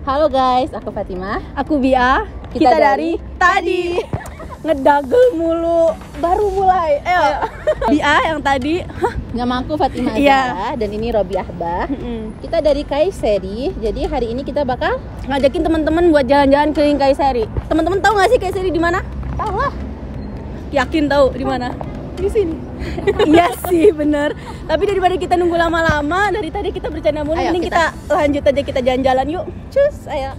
Halo guys, aku Fatimah. Aku Bia. Kita dari tadi. Ngedagel mulu, baru mulai. Bia yang tadi. Nama aku Fatimah Zahra dan ini Robi Ahbah. Kita dari Kayseri. Jadi hari ini kita bakal ngajakin teman-teman buat jalan-jalan keliling Kayseri. Teman-teman tahu nggak sih Kayseri di mana? tahu lah. Yakin tahu di mana? Di sini. Iya sih, bener. Tapi daripada kita nunggu lama-lama, dari tadi kita bercanda mulu, mending kita lanjut aja, kita jalan-jalan yuk. Cus, ayo.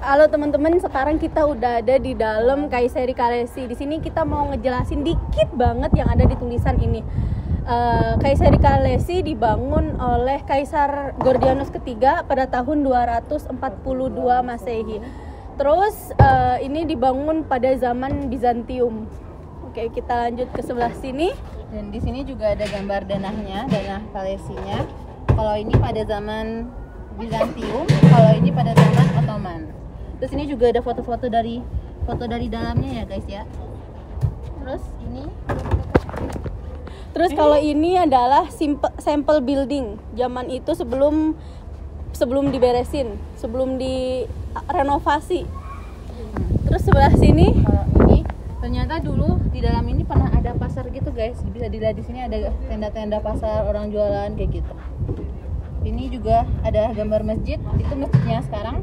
Halo teman-teman, sekarang kita udah ada di dalam Kayseri Kalesi. Di sini kita mau ngejelasin dikit banget yang ada di tulisan ini. Kayseri Kalesi dibangun oleh Kaisar Gordianus ketiga pada tahun 242 Masehi. Terus ini dibangun pada zaman Bizantium. Oke, kita lanjut ke sebelah sini. Dan di sini juga ada gambar danahnya, danah Kalesinya. Kalau ini pada zaman Bizantium, kalau ini pada zaman Ottoman. Terus ini juga ada foto-foto dari dalamnya ya guys ya. Terus kalau ini adalah sampel building zaman itu sebelum diberesin, sebelum direnovasi. Terus sebelah sini, ini ternyata dulu di dalam ini pernah ada pasar gitu guys. Bisa dilihat di sini ada tenda-tenda pasar, orang jualan kayak gitu. Ini juga ada gambar masjid, itu masjidnya sekarang.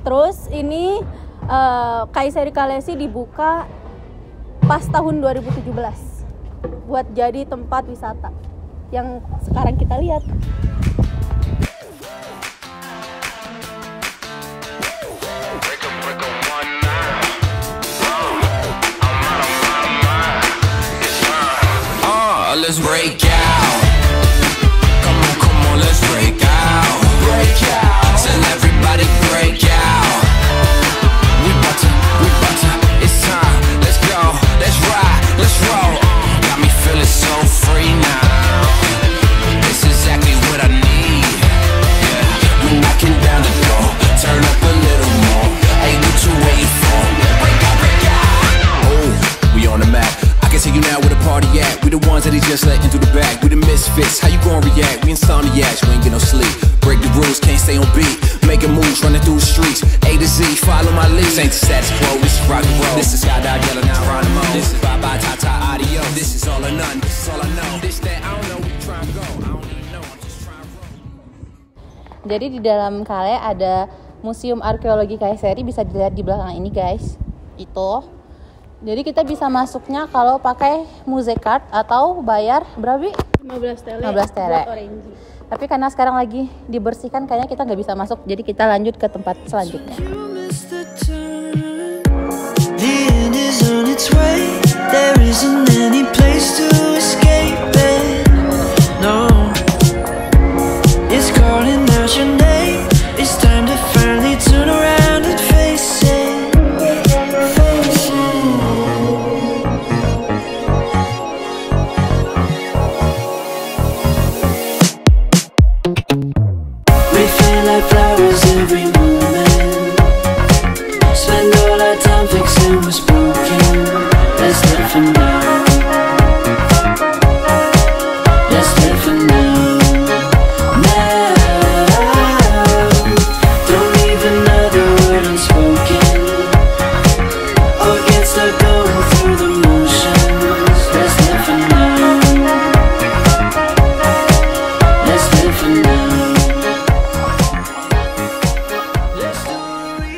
Terus ini Kayseri Kalesi dibuka pas tahun 2017 buat jadi tempat wisata yang sekarang kita lihat. Let's break out. Come on, let's break out. Break out. Tell everybody break out. We bout to, it's time. Let's go, let's ride, let's roll. Got me feeling so free now. It's exactly what I need. Yeah, we knocking down the door. Turn up a little more. Hey, what you waiting for? Break out, break out. Oh, we on the map. I can see you now where the party at. We the ones that he just let into the back. We the misfits, how you gon' react? We insomniacs, we ain't get no sleep. Break the rules, can't stay on beat. Making moves, running through the streets. A to Z, follow my lead. This ain't the status quo, this is rock and roll. This is Skydive, yellow, now Geronimo. This is bye-bye, ta-ta, adios. This is all or none, this is all I know. This that, I don't know, we try and go. I don't even know, I'm just trying to roll. Jadi di dalam Kale ada Museum Arkeologi Kayseri, bisa dilihat di belakang ini guys. Itu. Jadi kita bisa masuknya kalau pakai Musecard atau bayar berapa Bi? 15 tele. Buat orange. Tapi karena sekarang lagi dibersihkan kayaknya kita nggak bisa masuk. Jadi kita lanjut ke tempat selanjutnya.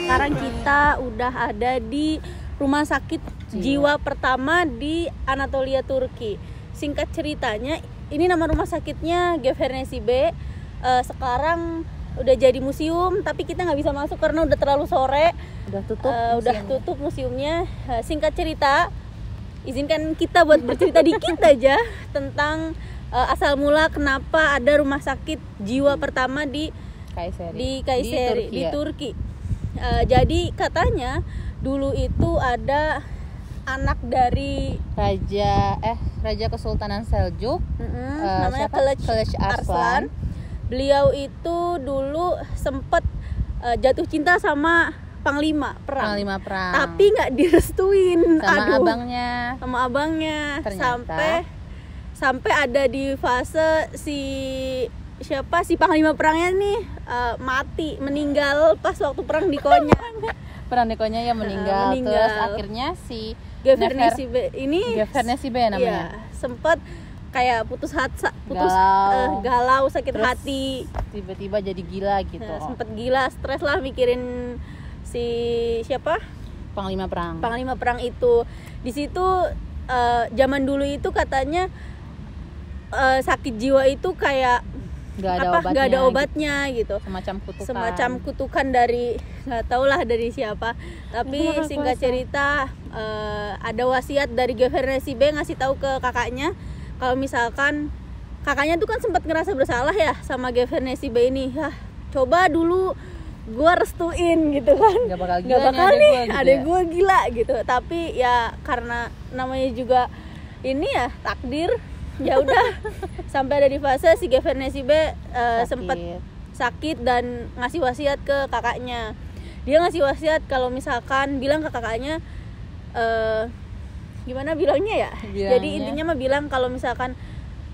Sekarang kita udah ada di rumah sakit jiwa pertama di Anatolia, Turki. Singkat ceritanya, ini nama rumah sakitnya Gevhernesi B. Sekarang udah jadi museum, tapi kita nggak bisa masuk karena udah terlalu sore. Udah tutup. Udah tutup museumnya. Singkat cerita, izinkan kita buat bercerita dikit aja tentang asal mula kenapa ada rumah sakit jiwa pertama di Kayseri di Turki. Jadi katanya dulu itu ada anak dari Raja Kesultanan Seljuk, namanya Kılıç Arslan. Beliau itu dulu sempat jatuh cinta sama panglima perang. Tapi nggak direstuin sama abangnya. Ternyata Sampai ada di fase si panglima perangnya nih meninggal pas waktu perang di Konya. Ya meninggal. Terus akhirnya si Gevhernesi B namanya. Sempat kayak galau, sakit hati, tiba-tiba jadi gila gitu. Sempet gila, stres lah mikirin si panglima perang itu. Di situ zaman dulu itu katanya sakit jiwa itu kayak nggak ada obatnya gitu. Semacam kutukan dari nggak tahu lah dari siapa. Tapi singkat cerita ada wasiat dari Gevhernesi B ngasih tahu ke kakaknya kalau misalkan kakaknya tuh kan sempat ngerasa bersalah ya sama Gevhernesi B ini. Coba dulu gue restuin gitu kan, nggak bakal nih adek gue gila gitu. Tapi ya karena namanya juga ini ya takdir, ya udah sampai ada di fase si Gevhernesi B sempat sakit dan ngasih wasiat ke kakaknya. Dia ngasih wasiat kalau misalkan bilang ke kakaknya gimana bilangnya ya? Jadi intinya mah bilang kalau misalkan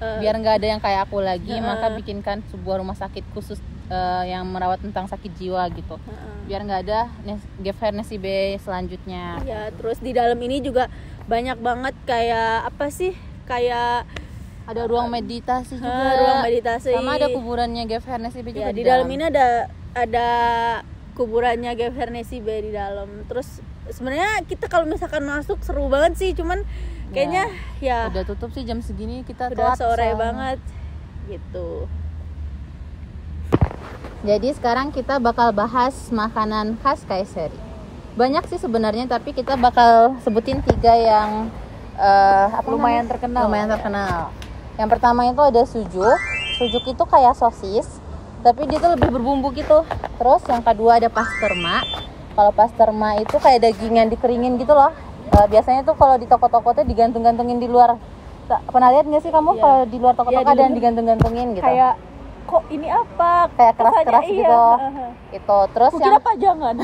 biar nggak ada yang kayak aku lagi, maka bikinkan sebuah rumah sakit khusus yang merawat tentang sakit jiwa gitu. Biar nggak ada Gevhernesi B selanjutnya. Ya, terus di dalam ini juga banyak banget kayak kayak ada ruang meditasi juga. Ruang meditasi. Sama ada kuburannya Gevhernesi B juga. Ya, di dalam ini ada kuburannya Gevhernesi B di dalam. Terus sebenarnya kita kalau misalkan masuk seru banget sih, cuman kayaknya ya udah tutup sih jam segini, kita udah telat sore banget gitu. Jadi sekarang kita bakal bahas makanan khas Kayseri. Banyak sih sebenarnya, tapi kita bakal sebutin 3 yang lumayan terkenal. Yang pertama itu ada sujuk. Sujuk itu kayak sosis, tapi dia tuh lebih berbumbu gitu. Terus yang kedua ada pasterma. Kalau pasterma itu kayak daging yang dikeringin gitu loh. Biasanya tuh kalau di toko-toko tuh digantung-gantungin di luar. Pernah lihat nggak sih kamu kalau di luar toko-toko ada yang digantung-gantungin gitu? Kayak kok ini apa? Kayak keras-keras gitu. Itu. Terus yang pajangan.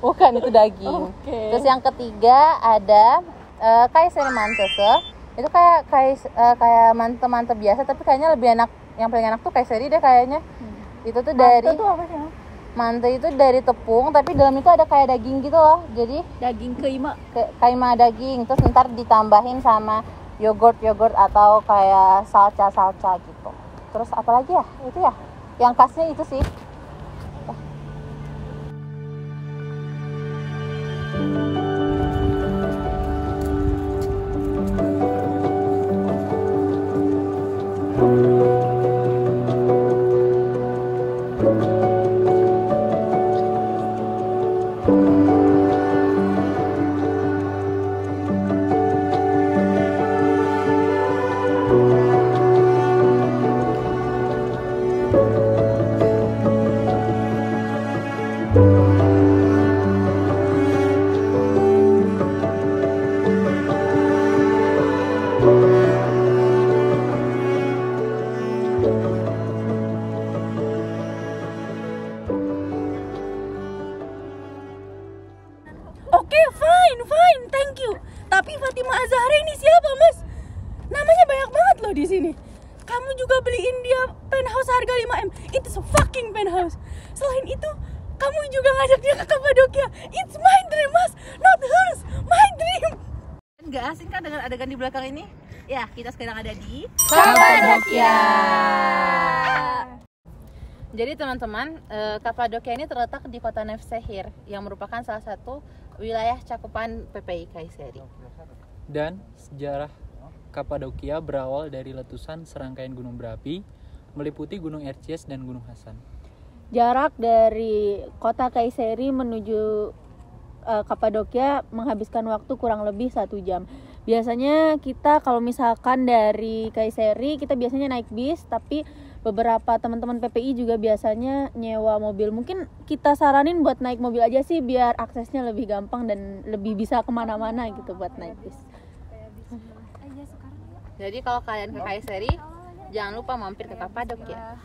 Bukan, itu daging. Okay. Terus yang ketiga ada Kayseri Mantese. Itu kayak mante biasa, tapi kayaknya lebih enak. Yang paling enak tuh Kayseri deh kayaknya. Itu tuh dari mante itu dari tepung, tapi dalam itu ada kayak daging gitu loh. Jadi daging kaima daging. Terus ntar ditambahin sama yogurt atau kayak salsa gitu. Terus apalagi ya? Itu ya. Yang khasnya itu sih. Oke, fine, thank you. Tapi Fatima Az-Zahra ini siapa, Mas? Namanya banyak banget loh di sini. Kamu juga beliin dia penthouse harga 5M. It's a fucking penthouse. Selain itu, kamu juga ngajak dia ke Kapadokia. It's my dream, Mas, not hers. My dream. Nggak asing kan dengan adegan di belakang ini? Ya, kita sekarang ada di Kapadokia. Jadi teman-teman, Kapadokia ini terletak di kota Nevşehir yang merupakan salah satu wilayah cakupan PPI Kayseri. Dan sejarah Kapadokia berawal dari letusan serangkaian gunung berapi meliputi Gunung Erciyes dan Gunung Hasan. Jarak dari kota Kayseri menuju Kapadokia menghabiskan waktu kurang lebih 1 jam. Biasanya kita kalau misalkan dari Kayseri kita biasanya naik bis, tapi beberapa teman-teman PPI juga biasanya nyewa mobil. Mungkin kita saranin buat naik mobil aja sih biar aksesnya lebih gampang dan lebih bisa kemana-mana gitu buat naik bis. Jadi kalau kalian ke Kayseri, jangan lupa mampir ke Kapadokia.